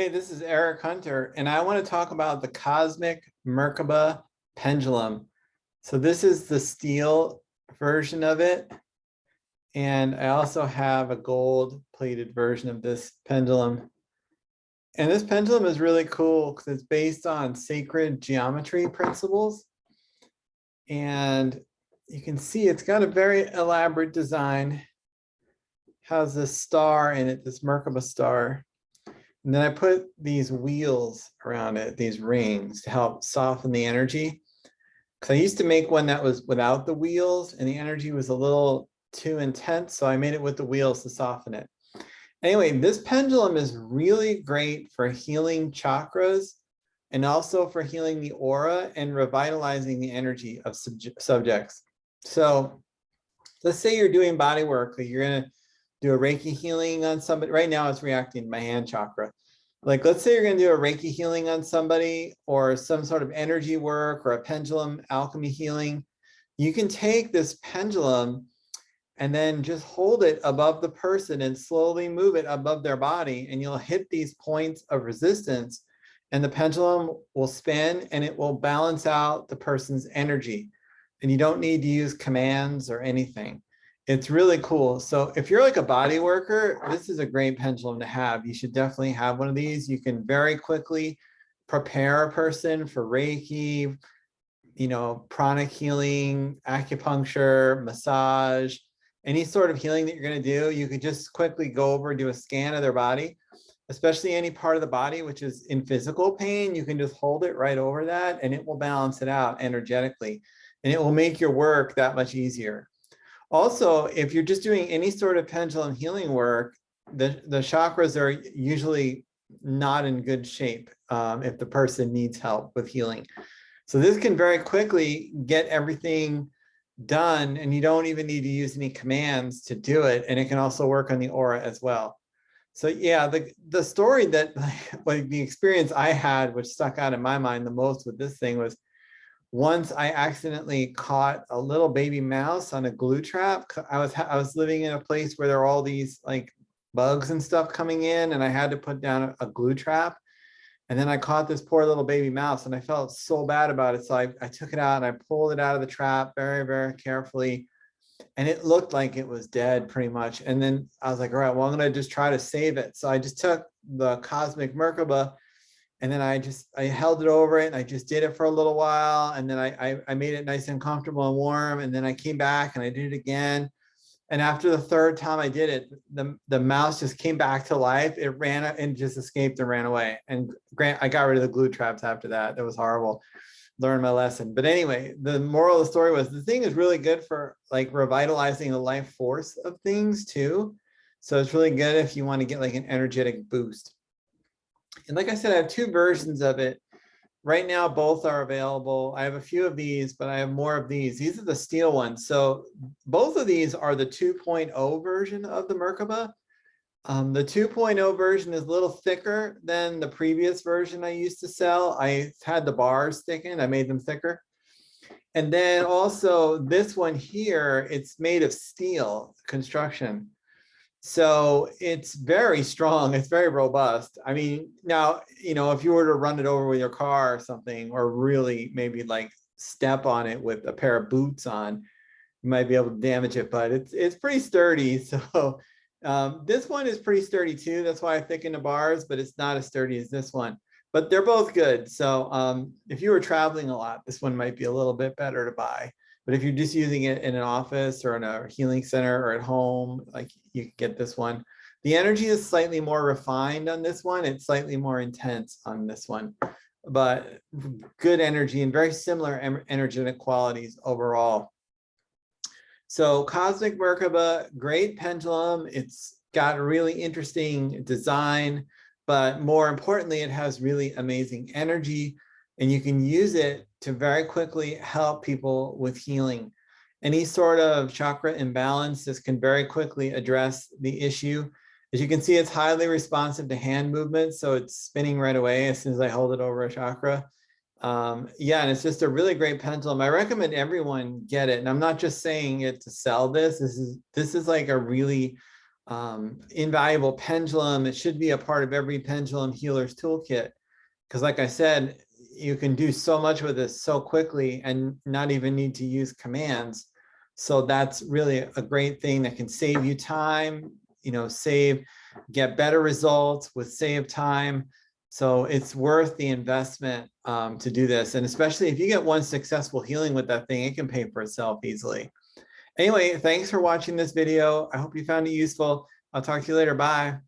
Hey, this is Eric Hunter, and I want to talk about the Cosmic Merkaba pendulum. So this is the steel version of it, and I also have a gold-plated version of this pendulum. And this pendulum is really cool because it's based on sacred geometry principles. And you can see it's got a very elaborate design. Has this star in it, this Merkaba star. And then I put these wheels around it, these rings, to help soften the energy. Because I used to make one that was without the wheels and the energy was a little too intense. So I made it with the wheels to soften it. Anyway, this pendulum is really great for healing chakras and also for healing the aura and revitalizing the energy of subjects. So let's say you're doing body work, like you're going to do a Reiki healing on somebody. Right now it's reacting to my hand chakra. Like, let's say you're going to do a Reiki healing on somebody or some sort of energy work or a pendulum alchemy healing. You can take this pendulum and then just hold it above the person and slowly move it above their body. And you'll hit these points of resistance and the pendulum will spin and it will balance out the person's energy. And you don't need to use commands or anything. It's really cool. So if you're like a body worker, this is a great pendulum to have. You should definitely have one of these. You can very quickly prepare a person for Reiki, pranic healing, acupuncture, massage, any sort of healing that you're going to do. You could just quickly go over and do a scan of their body, especially any part of the body which is in physical pain. You can just hold it right over that and it will balance it out energetically and it will make your work that much easier. Also, if you're just doing any sort of pendulum healing work, the chakras are usually not in good shape if the person needs help with healing. So this can very quickly get everything done and you don't even need to use any commands to do it. And it can also work on the aura as well. So yeah, the story that like the experience I had, which stuck out in my mind the most with this thing was once I accidentally caught a little baby mouse on a glue trap. I was living in a place where there are all these like bugs and stuff coming in and I had to put down a glue trap. And then I caught this poor little baby mouse and I felt so bad about it. So I took it out and I pulled it out of the trap very, very carefully. And it looked like it was dead pretty much. And then I was like, all right, well, I'm going to just try to save it. So I just took the Cosmic Merkaba and then I held it over it and I just did it for a little while. And then I made it nice and comfortable and warm. And then I came back and I did it again. And after the third time I did it, the mouse just came back to life. It ran and just escaped and ran away. And I got rid of the glue traps after that. That was horrible. Learned my lesson. But anyway, the moral of the story was the thing is really good for like revitalizing the life force of things too. So it's really good if you want to get like an energetic boost. And like I said, I have two versions of it. Right now, both are available. I have a few of these, but I have more of these. These are the steel ones. So both of these are the 2.0 version of the Merkaba. The 2.0 version is a little thicker than the previous version I used to sell. I had the bars thickened. I made them thicker. And then also this one here, it's made of steel construction. So it's very strong. It's very robust. I mean, now, if you were to run it over with your car or something, or really maybe like step on it with a pair of boots on, you might be able to damage it, but it's pretty sturdy. So this one is pretty sturdy too. That's why I thicken the bars, but it's not as sturdy as this one. But they're both good. So if you were traveling a lot, this one might be a little bit better to buy. But if you're just using it in an office or in a healing center or at home, like you can get this one. The energy is slightly more refined on this one. It's slightly more intense on this one, but good energy and very similar energetic qualities overall. So Cosmic Merkaba, great pendulum. It's got a really interesting design, but more importantly, it has really amazing energy and you can use it to very quickly help people with healing. Any sort of chakra imbalance, this can very quickly address the issue. As you can see, it's highly responsive to hand movements, so it's spinning right away as soon as I hold it over a chakra. Yeah, and it's just a really great pendulum. I recommend everyone get it. And I'm not just saying it to sell this. This is like a really invaluable pendulum. It should be a part of every pendulum healer's toolkit. Because like I said, you can do so much with this so quickly and not even need to use commands. So that's really a great thing that can save you time, get better results with save time. So it's worth the investment to do this. And especially if you get one successful healing with that thing, it can pay for itself easily. Anyway, thanks for watching this video. I hope you found it useful. I'll talk to you later. Bye.